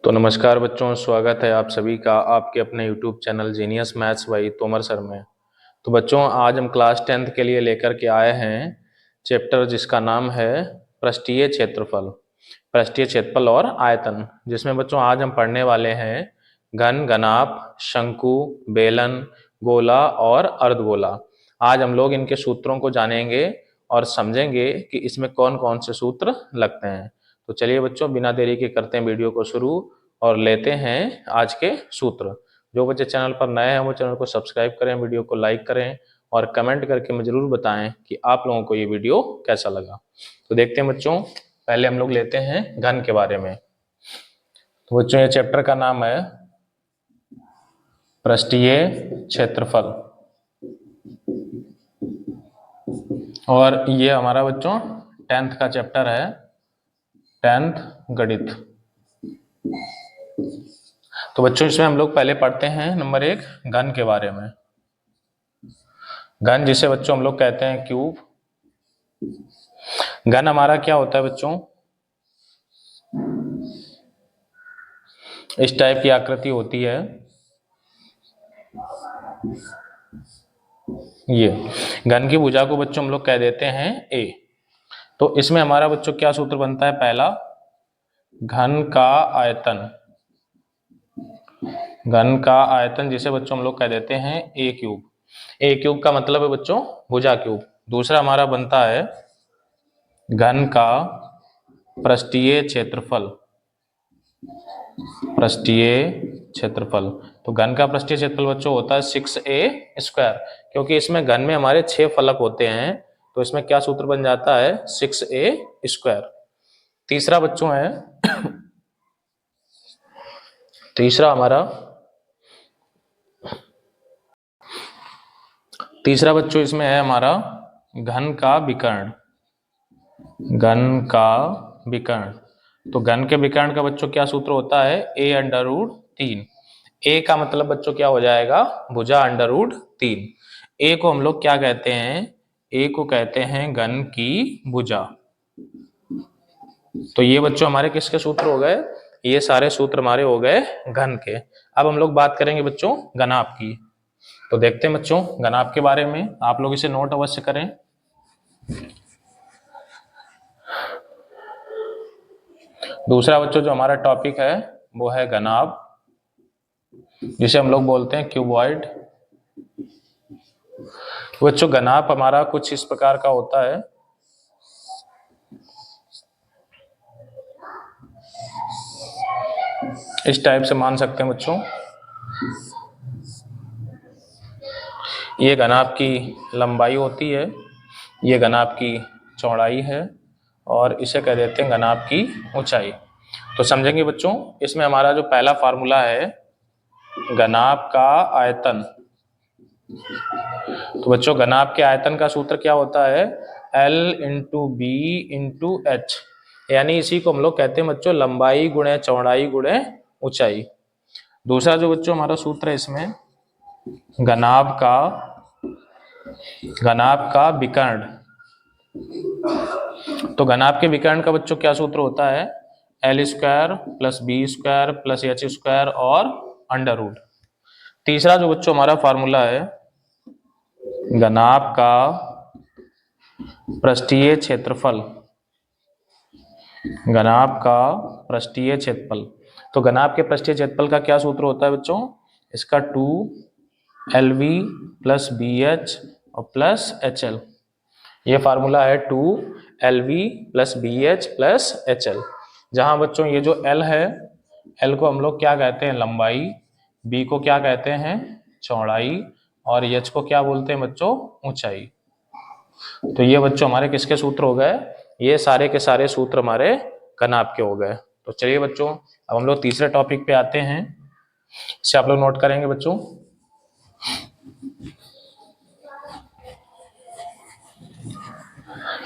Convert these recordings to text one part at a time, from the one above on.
तो नमस्कार बच्चों, स्वागत है आप सभी का आपके अपने YouTube channel genius maths by Tomar sir में। तो बच्चों, आज हम क्लास 10th के लिए लेकर के आए हैं चैप्टर जिसका नाम है पृष्ठीय क्षेत्रफल, पृष्ठीय क्षेत्रफल और आयतन, जिसमें बच्चों आज हम पढ़ने वाले हैं घन, घनाभ, शंकु, बेलन, गोला और अर्धगोला। आज हम लोग इनके सूत्रों को जानेंगे और समझेंगे कि इसमें कौन कौन से सूत्र लगते हैं। तो चलिए बच्चों, बिना देरी के करते हैं वीडियो को शुरू और लेते हैं आज के सूत्र। जो बच्चे चैनल पर नए हैं वो चैनल को सब्सक्राइब करें, वीडियो को लाइक करें और कमेंट करके मुझे जरूर बताएं कि आप लोगों को ये वीडियो कैसा लगा। तो देखते हैं बच्चों, पहले हम लोग लेते हैं घन के बारे में। तो बच्चों, ये चैप्टर का नाम है पृष्ठीय क्षेत्रफल और ये हमारा बच्चों 10th का चैप्टर है, 10th गणित। तो बच्चों, इसमें हम लोग पहले पढ़ते हैं नंबर 1 घन के बारे में। घन जिसे बच्चों हम लोग कहते हैं क्यूब। घन हमारा क्या होता है बच्चों? इस टाइप की आकृति होती है। ये घन की भुजा को बच्चों हम लोग कह देते हैं ए। तो इसमें हमारा बच्चों क्या सूत्र बनता है? पहला, घन का आयतन। घन का आयतन जिसे बच्चों हम लोग कह देते हैं ए क्यूब। ए क्यूब का मतलब है बच्चों भुजा क्यूब। दूसरा हमारा बनता है घन का पृष्ठीय क्षेत्रफल। पृष्ठीय क्षेत्रफल, तो घन का पृष्ठीय क्षेत्रफल बच्चों होता है 6a², क्योंकि इसमें घन में हमारे 6 फलक होते हैं, तो इसमें क्या सूत्र बन जाता है? 6a²। तीसरा बच्चों है तीसरा बच्चों इसमें है हमारा घन का विकर्ण। घन का विकर्ण, तो घन के विकर्ण का बच्चों क्या सूत्र होता है? a√3। ए का मतलब बच्चों क्या हो जाएगा? भुजा √3। ए को हम लोग क्या कहते हैं? ए को कहते हैं घन की भुजा। तो ये बच्चों हमारे किसके सूत्र हो गए? ये सारे सूत्र हमारे हो गए घन के। अब हम लोग बात करेंगे बच्चों घनाभ की। तो देखते हैं बच्चों घनाभ के बारे में, आप लोग इसे नोट अवश्य करें। दूसरा बच्चों जो हमारा टॉपिक है वो है घनाभ, जिसे हम लोग बोलते हैं क्यूबॉइड। बच्चों घनाभ हमारा कुछ इस प्रकार का होता है। इस टाइप से मान सकते हैं बच्चों। ये घनाभ की लंबाई होती है, ये घनाभ की चौड़ाई है और इसे कह देते हैं घनाभ की ऊंचाई। तो समझेंगे बच्चों, इसमें हमारा जो पहला फार्मूला है घनाभ का आयतन। तो बच्चों घनाभ के आयतन का सूत्र क्या होता है? L/B/H, यानी इसी को हम लोग कहते हैं बच्चों लंबाई गुणे चौड़ाई गुणे ऊंचाई। दूसरा जो बच्चों हमारा सूत्र है इसमें घनाभ का विकर्ण। तो घनाभ के विकर्ण का बच्चों क्या सूत्र होता है? L² + B² + H² और √। तीसरा जो बच्चों हमारा फार्मूला है घनाभ का पृष्ठीय क्षेत्रफल। घनाभ का पृष्ठीय क्षेत्रफल, तो घनाभ के पृष्ठीय क्षेत्रफल का क्या सूत्र होता है बच्चों? इसका 2LV + BH और +HL। ये फार्मूला है 2LV + BH + HL। जहां बच्चों ये जो L है, L को हम लोग क्या कहते हैं? लंबाई। B को क्या कहते हैं? चौड़ाई। और H को क्या बोलते हैं बच्चों? ऊंचाई। तो ये बच्चों हमारे किसके सूत्र हो गए? ये सारे के सारे सूत्र हमारे घनाभ के हो गए। तो चलिए बच्चों, अब हम लोग तीसरे टॉपिक पे आते हैं। इसे आप लोग नोट करेंगे बच्चों।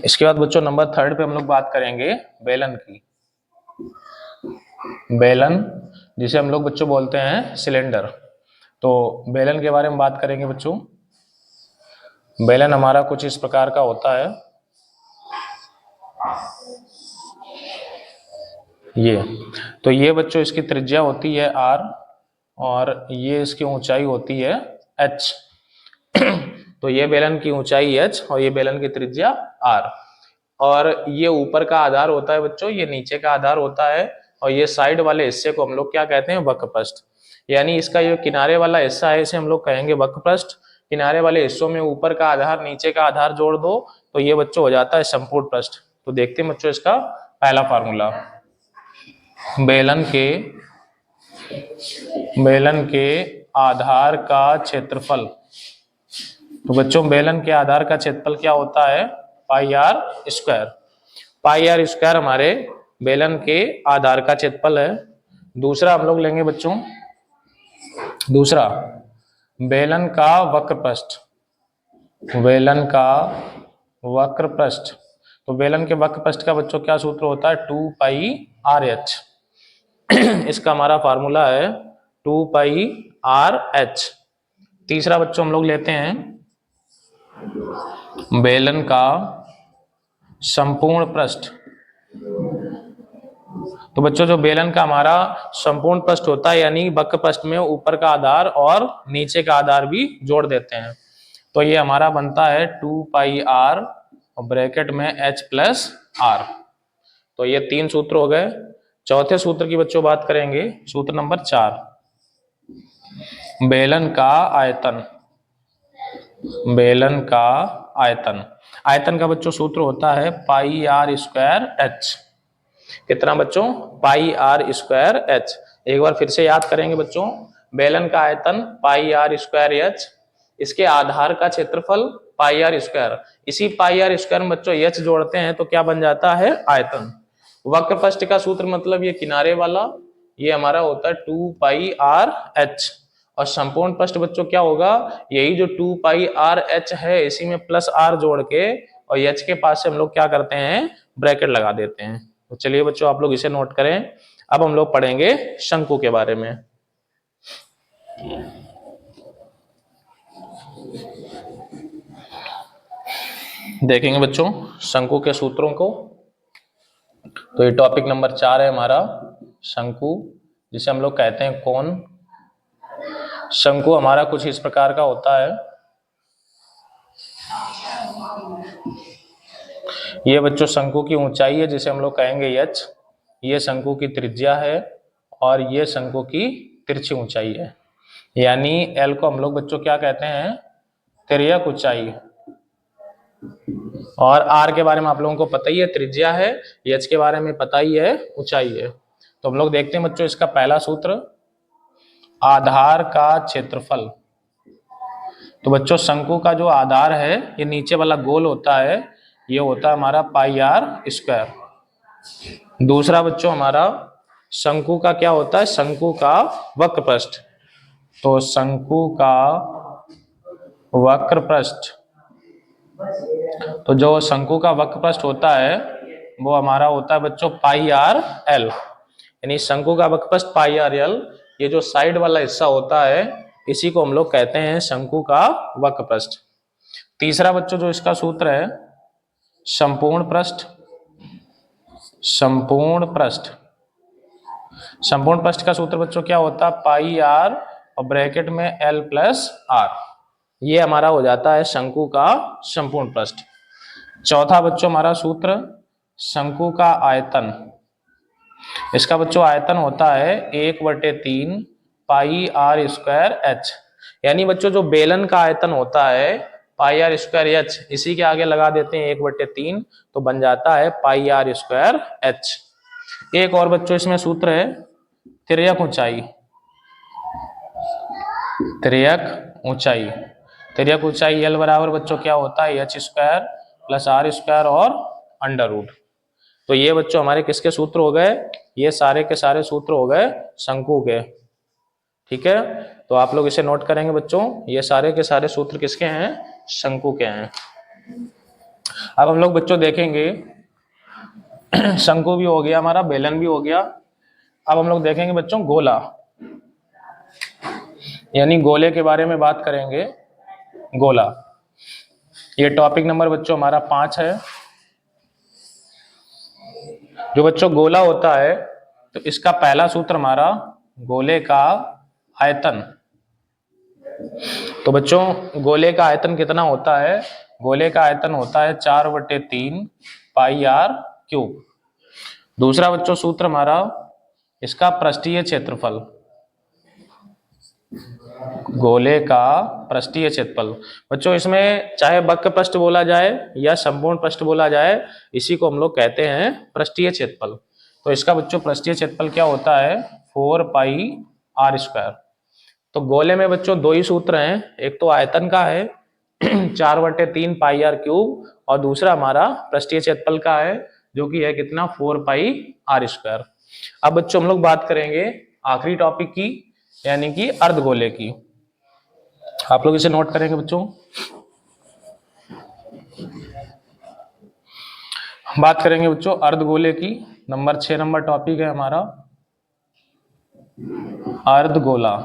इसके बाद बच्चों नंबर 3 पे हम लोग बात करेंगे बेलन की। बेलन जिसे हम लोग बच्चों बोलते हैं सिलेंडर। तो बेलन के बारे में बात करेंगे बच्चों। बेलन हमारा कुछ इस प्रकार का होता है। ये तो ये बच्चों इसकी त्रिज्या होती है r और ये इसकी ऊंचाई होती है h। तो ये बेलन की ऊंचाई h और ये बेलन की त्रिज्या r, और ये ऊपर का आधार होता है बच्चों, ये नीचे का आधार होता है, और ये साइड वाले हिस्से को हम लोग क्या कहते हैं, वक्रपृष्ठ। यानी इसका ये किनारे वाला हिस्सा है इसे हम लोग कहेंगे वक्रपृष्ठ। किनारे वाले हिस्सों में ऊपर का आधार नीचे का आधार जोड़ दो तो ये बच्चों हो जाता है संपूर्ण पृष्ठ। तो देखते हैं बच्चों इसका पहला फार्मूला, बेलन के आधार का क्षेत्रफल। तो बच्चों बेलन के आधार का क्षेत्रफल क्या होता है, pi r square. Pi r square हमारे बेलन के आधार का क्षेत्रफल है। दूसरा हम लोग लेंगे बच्चों, दूसरा बेलन का वक्रपृष्ठ, बेलन का वक्रपृष्ठ। तो बेलन के वक्रपृष्ठ का बच्चों क्या सूत्र होता है, 2 पाई आर एच। इसका हमारा फार्मूला है 2 पाई आर एच। तीसरा बच्चों हम लोग लेते हैं बेलन का संपूर्ण पृष्ठ। तो बच्चों जो बेलन का हमारा संपूर्ण पृष्ठ होता है, यानी वक्र पृष्ठ में ऊपर का आधार और नीचे का आधार भी जोड़ देते हैं, तो ये हमारा बनता है 2 पाई आर और ब्रैकेट में h प्लस आर। तो ये 3 सूत्र हो गए। चौथे सूत्र की बच्चों बात करेंगे, सूत्र नंबर 4, बेलन का आयतन। बेलन का आयतन, आयतन का बच्चों सूत्र होता है पाई आर स्क्वायर एच। कितना बच्चों, पाई आर स्क्वायर एच। एक बार फिर से याद करेंगे बच्चों, बेलन का आयतन पाई आर स्क्वायर एच, इसके आधार का क्षेत्रफल पाई आर स्क्वायर, इसी पाई आर स्क्वायर में बच्चों एच जोड़ते हैं तो क्या बन जाता है, आयतन। वक्र पृष्ठ का सूत्र मतलब ये किनारे वाला, ये हमारा होता है 2 पाई आर एच, और संपूर्ण पृष्ठ बच्चों क्या होगा, यही जो 2 पाई आर एच है इसी में प्लस आर जोड़ के और एच के पास से हम लोग क्या करते हैं, ब्रैकेट लगा देते हैं। तो चलिए बच्चों आप लोग इसे नोट करें। अब हम लोग पढ़ेंगे शंकु के बारे में। देखेंगे बच्चों शंकु के सूत्रों को। तो ये टॉपिक नंबर 4 है हमारा, शंकु, जिसे हम लोग कहते हैं कोन। शंकु हमारा कुछ इस प्रकार का होता है। ये बच्चों शंकु की ऊंचाई है जिसे हम लोग कहेंगे h, ये शंकु की त्रिज्या है और ये शंकु की तिरछी ऊंचाई है। यानी L को हम लोग बच्चों क्या कहते हैं, तिर्यक ऊंचाई। और R के बारे में आप लोगों को पता ही है, त्रिज्या है, h के बारे में पता ही है, ऊंचाई है। तो हम लोग देखते हैं बच्चों इसका पहला सूत्र, आधार का क्षेत्रफल। तो बच्चों शंकु का जो आधार है, ये नीचे वाला गोल होता है, ये होता है हमारा पाई आर स्क्वायर। दूसरा बच्चों हमारा शंकु का क्या होता है, शंकु का वक्र पृष्ठ। तो शंकु का वक्र पृष्ठ, तो जो शंकु का वक्र पृष्ठ होता है वो हमारा होता है बच्चों पाई आर एल। यानी शंकु का वक्र पृष्ठ पाई आर एल, ये जो साइड वाला हिस्सा होता है इसी को हम लोग कहते हैं शंकु का वक्र पृष्ठ। तीसरा बच्चों जो इसका सूत्र है, संपूर्ण पृष्ठ। संपूर्ण पृष्ठ, संपूर्ण पृष्ठ का सूत्र बच्चों क्या होता है, पाई आर और ब्रैकेट में एल प्लस आर। ये हमारा हो जाता है शंकु का संपूर्ण पृष्ठ। चौथा बच्चों हमारा सूत्र, शंकु का आयतन। इसका बच्चों आयतन होता है 1/3 पाई आर स्क्वायर एच। यानी बच्चों जो बेलन का आयतन होता है पाई आर स्क्वायर एच, इसी के आगे लगा देते हैं 1/3 तो बन जाता है पाई आर स्क्वायर एच। एक और बच्चों इसमें सूत्र है तिर्यक ऊंचाई। तिर्यक ऊंचाई, तिर्यक ऊंचाई एल बराबर बच्चों क्या होता है, H square plus R square और अंडर रूट। तो ये बच्चों हमारे किसके सूत्र हो गए, ये सारे के सारे सूत्र हो गए शंकु के। ठीक है, तो आप लोग इसे नोट करेंगे बच्चों, ये सारे के सारे सूत्र किसके हैं, शंकु के हैं। अब हम लोग बच्चों देखेंगे शंकु भी हो गया हमारा, बेलन भी हो गया। अब हम लोग देखेंगे बच्चों गोला, यानी गोले के बारे में बात करेंगे। गोला, ये टॉपिक नंबर बच्चों हमारा 5 है। जो बच्चों गोला होता है तो इसका पहला सूत्र हमारा गोले का आयतन। तो बच्चों गोले का आयतन कितना होता है? गोले का आयतन होता है 4/3 पाई आर क्यूब। दूसरा बच्चों सूत्र हमारा इसका पृष्ठीय क्षेत्रफल, गोले का पृष्ठीय क्षेत्रफल। बच्चों इसमें चाहे वक्र पृष्ठ बोला जाए या संपूर्ण पृष्ठ बोला जाए, इसी को हम लोग कहते हैं पृष्ठीय क्षेत्रफल। तो इसका बच्चों पृष्ठीय क्षेत्रफल क्या होता है? 4 पाई आर स्क्वायर। तो गोले में बच्चों दो ही सूत्र हैं, एक तो आयतन का है 4/3 पाई आर क्यूब, और दूसरा हमारा पृष्ठीय क्षेत्रफल का है जो कि है कितना? 4 पाई आर स्क्वायर। अब बच्चों हम लोग बात करेंगे आखिरी टॉपिक की, यानी कि अर्धगोले की। आप लोग इसे नोट करेंगे बच्चों। बात करेंगे बच्चों अर्धगोले की। नंबर 6 नंबर टॉपिक है हमारा अर्धगोला।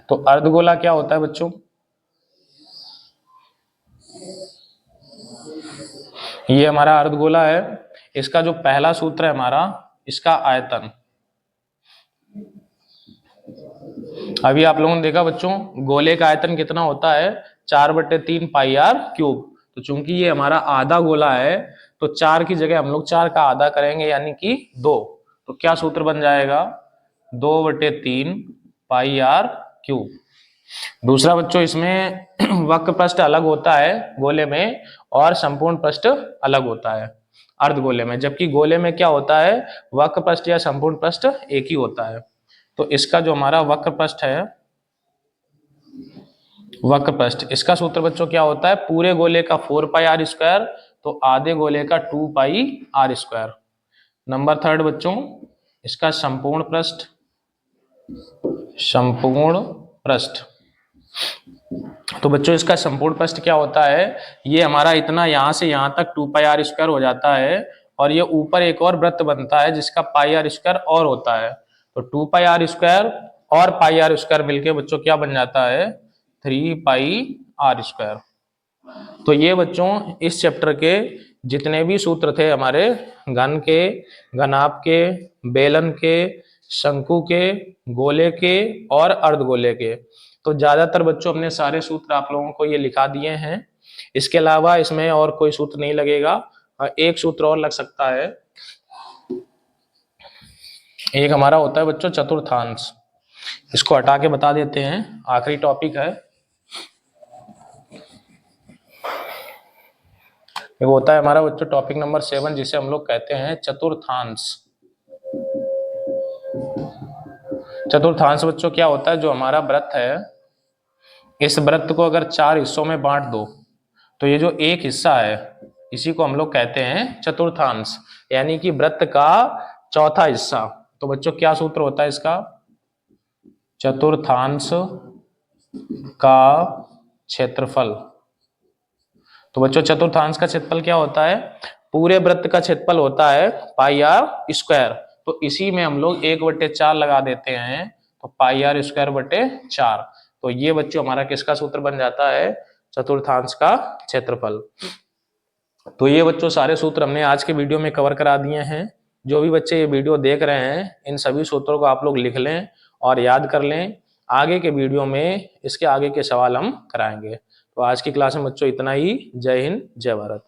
तो अर्धगोला क्या होता है बच्चों? ये हमारा अर्धगोला है। इसका जो पहला सूत्र है हमारा, इसका आयतन। अभी आप लोगों ने देखा बच्चों गोले का आयतन कितना होता है? 4/3 पाई आर क्यूब। तो चूंकि ये हमारा आधा गोला है, तो 4 की जगह हम लोग 4 का आधा करेंगे, यानी कि 2। तो क्या सूत्र बन जाएगा? 2/3 पाई आर क्यूब। दूसरा बच्चों इसमें वक्र पृष्ठ अलग होता है गोले में, और संपूर्ण पृष्ठ अलग होता है अर्धगोले में। जबकि गोले में क्या होता है? वक्र पृष्ठ या संपूर्ण पृष्ठ एक ही होता है। तो इसका जो हमारा वक्र पृष्ठ है, वक्र पृष्ठ, इसका सूत्र बच्चों क्या होता है? पूरे गोले का 4 पाई आर स्क्वायर, तो आधे गोले का 2 पाई आर स्क्वायर। नंबर 3 बच्चों इसका संपूर्ण पृष्ठ, संपूर्ण पृष्ठ। तो बच्चों इसका संपूर्ण पृष्ठ क्या होता है? ये हमारा इतना यहां से यहां तक 2 पाई आर स्क्वायर हो जाता है, और ये ऊपर एक और वृत्त बनता है जिसका पाई आर स्क्वायर और होता है। तो 2 पाई आर स्क्वायर और पाई आर स्क्वायर मिलके बच्चों क्या बन जाता है? 3 पाई आर स्क्वायर। तो ये बच्चों इस चैप्टर के जितने भी सूत्र थे हमारे, घन के, घनाभ के, बेलन के, शंकु के, गोले के और अर्धगोले के, तो ज्यादातर बच्चों हमने सारे सूत्र आप लोगों को ये लिखा दिए हैं। इसके अलावा इसमें और कोई सूत्र नहीं लगेगा। एक सूत्र और लग सकता है, एक हमारा होता है बच्चों चतुर्थांश। इसको हटा के बता देते हैं, आखिरी टॉपिक है। ये होता है हमारा बच्चों टॉपिक नंबर 7, जिसे हम लोग कहते हैं चतुर्थांश। चतुर्थांश बच्चों क्या होता है? जो हमारा वृत्त है, इस वृत्त को अगर 4 हिस्सों में बांट दो, तो ये जो एक हिस्सा है इसी को हम लोग कहते हैं चतुर्थांश, यानी कि वृत्त का चौथा हिस्सा। तो बच्चों क्या सूत्र होता है इसका? चतुर्थांश का क्षेत्रफल। तो बच्चों चतुर्थांश का क्षेत्रफल क्या होता है? पूरे वृत्त का क्षेत्रफल होता है पाई आर स्क्वायर, तो इसी में हम लोग 1/4 लगा देते हैं, तो पाई आर स्क्वायर बटे 4। तो ये बच्चों हमारा किसका सूत्र बन जाता है? चतुर्थांश का क्षेत्रफल। तो ये बच्चों सारे सूत्र हमने आज के वीडियो में कवर करा दिए हैं। जो भी बच्चे ये वीडियो देख रहे हैं, इन सभी सूत्रों को आप लोग लिख लें और याद कर लें। आगे के वीडियो में इसके आगे के सवाल हम कराएंगे। तो आज की क्लास में बच्चों इतना ही। जय हिंद, जय भारत।